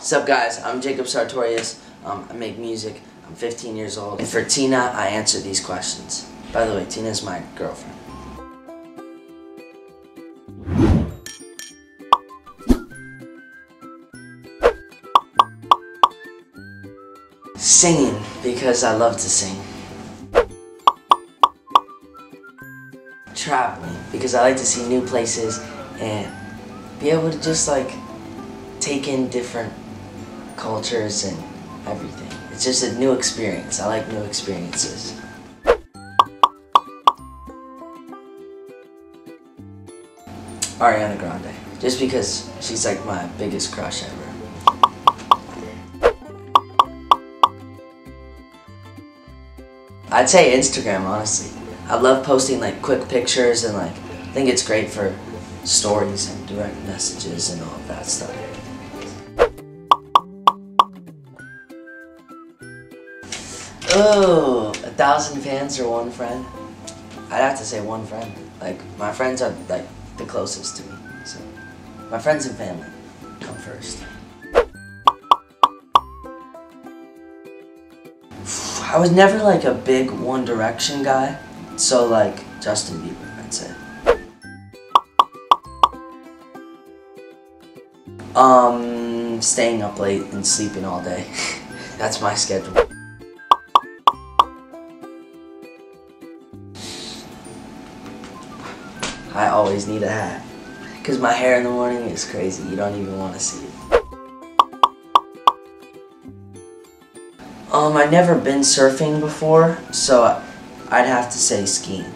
What's up guys, I'm Jacob Sartorius, I make music, I'm 15 years old, and for Tina, I answer these questions. By the way, Tina is my girlfriend. Singing, because I love to sing. Traveling, because I like to see new places and be able to just like take in different cultures and everything. It's just a new experience. I like new experiences. Ariana Grande, just because she's like my biggest crush ever. I'd say Instagram, honestly. I love posting like quick pictures and like I think it's great for stories and direct messages and all of that stuff. Oh, 1,000 fans or one friend? I'd have to say one friend. Like, my friends are like the closest to me. So, my friends and family come first. I was never like a big One Direction guy. So like, Justin Bieber, I'd say. Staying up late and sleeping all day. That's my schedule. I always need a hat, because my hair in the morning is crazy. You don't even want to see it. I've never been surfing before, so I'd have to say skiing.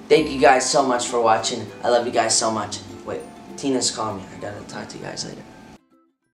Thank you guys so much for watching. I love you guys so much. Wait, Tina's calling me. I gotta talk to you guys later.